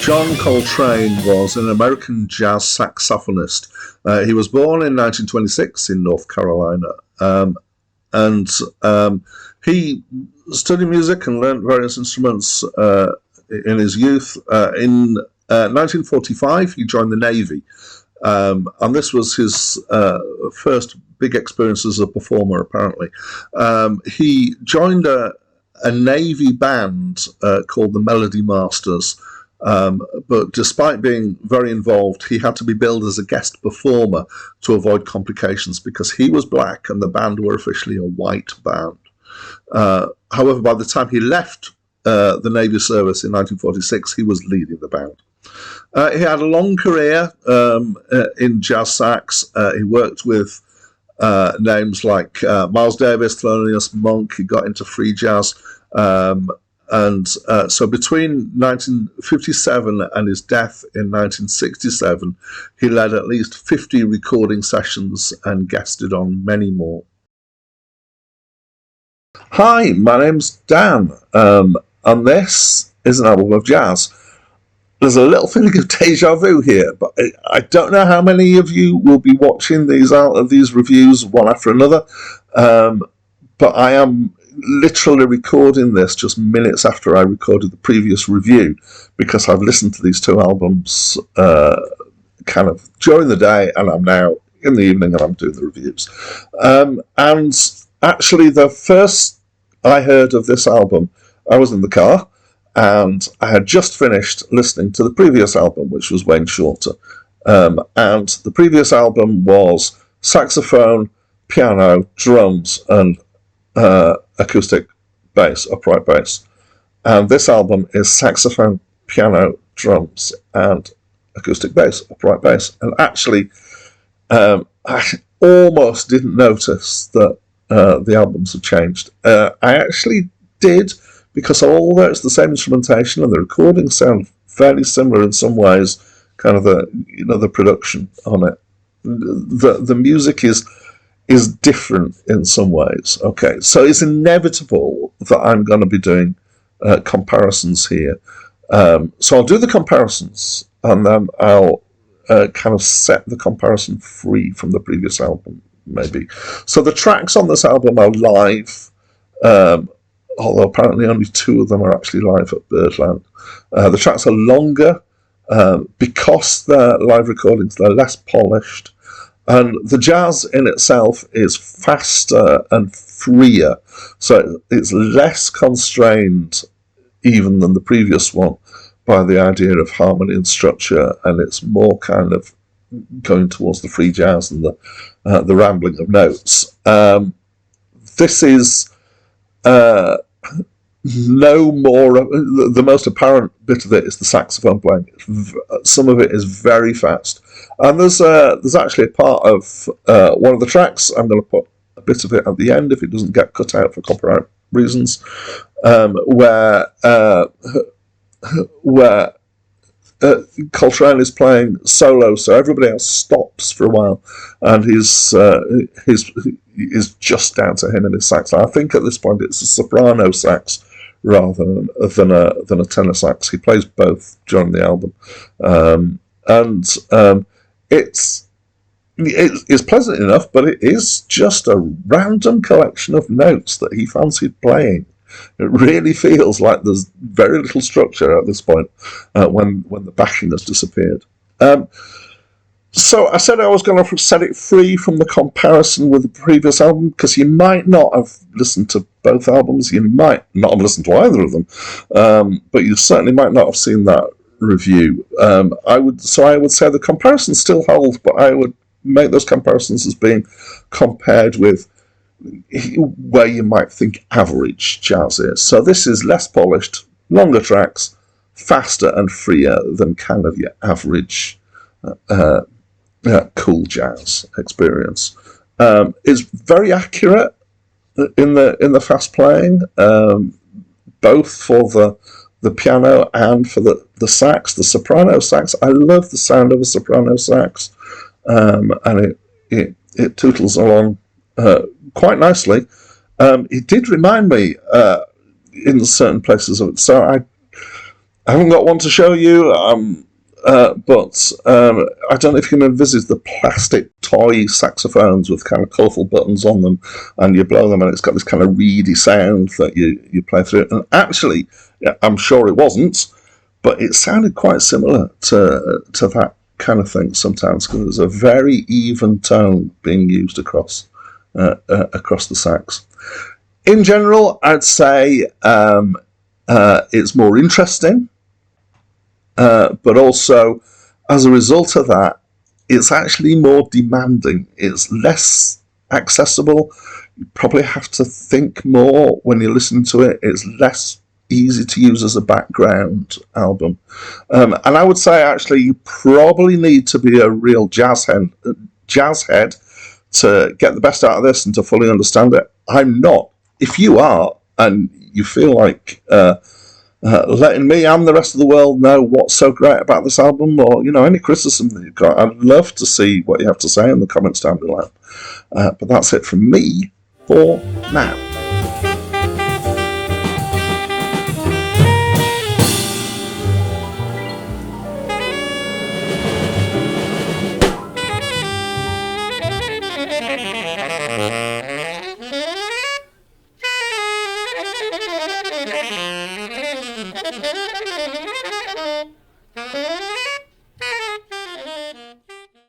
John Coltrane was an American jazz saxophonist. He was born in 1926 in North Carolina, and he studied music and learned various instruments in his youth. In 1945, he joined the Navy, and this was his first big experience as a performer, apparently. He joined a Navy band called the Melody Masters, but despite being very involved, he had to be billed as a guest performer to avoid complications because he was black and the band were officially a white band. However, by the time he left the Navy service in 1946, he was leading the band. He had a long career in jazz sax. He worked with names like Miles Davis, Thelonious Monk. He got into free jazz. So between 1957 and his death in 1967, he led at least 50 recording sessions and guested on many more. Hi, my name's Dan, and this is an album of jazz. There's a little feeling of deja vu here, but I don't know how many of you will be watching these reviews one after another, but I am literally recording this just minutes after I recorded the previous review, because I've listened to these two albums kind of during the day, and I'm now in the evening and I'm doing the reviews. And actually, the first I heard of this album, I was in the car, and I had just finished listening to the previous album, which was Wayne Shorter. And the previous album was saxophone, piano, drums, and acoustic bass, upright bass. And this album is saxophone, piano, drums, and acoustic bass, upright bass. And actually, I almost didn't notice that the albums have changed. I actually did, because although it's the same instrumentation and the recordings sound fairly similar in some ways, kind of the production on it, the music is different in some ways. Okay, so it's inevitable that I'm going to be doing comparisons here. So I'll do the comparisons, and then I'll kind of set the comparison free from the previous album, maybe. So the tracks on this album are live, although apparently only 2 of them are actually live at Birdland. The tracks are longer because they're live recordings, they're less polished. And the jazz in itself is faster and freer, so it's less constrained even than the previous one by the idea of harmony and structure, and it's more kind of going towards the free jazz and the rambling of notes. This is no more. The most apparent bit of it is the saxophone playing. Some of it is very fast. And there's actually a part of one of the tracks, I'm going to put a bit of it at the end if it doesn't get cut out for copyright reasons, where Coltrane is playing solo, so everybody else stops for a while, and he's just down to him in his sax. I think at this point it's a soprano sax rather than a tenor sax. He plays both during the album, and it's pleasant enough, but it is just a random collection of notes that he fancied playing. It really feels like there's very little structure at this point when the backing has disappeared. So I said I was going to set it free from the comparison with the previous album, because you might not have listened to both albums, you might not have listened to either of them, but you certainly might not have seen that review. I would say the comparison still holds, but I would make those comparisons as being compared with where you might think average jazz is. So this is less polished, longer tracks, faster and freer than kind of your average cool jazz experience. It's very accurate in the fast playing, both for the piano and for the sax, the soprano sax. I love the sound of a soprano sax, and it tootles along quite nicely. It did remind me in certain places of it. So I haven't got one to show you, but I don't know if you can envisage the plastic toy saxophones with kind of colourful buttons on them, and you blow them and it's got this kind of reedy sound that you play through. And actually, I'm sure it wasn't, but it sounded quite similar to that kind of thing sometimes, because there's a very even tone being used across the sax. In general, I'd say it's more interesting, but also as a result of that, it's actually more demanding. It's less accessible. You probably have to think more when you listen to it. It's less easy to use as a background album. And I would say, actually, you probably need to be a real jazz head to get the best out of this and to fully understand it. I'm not. If you are, and you feel like letting me and the rest of the world know what's so great about this album, or any criticism that you've got, I'd love to see what you have to say in the comments down below. But that's it from me for now.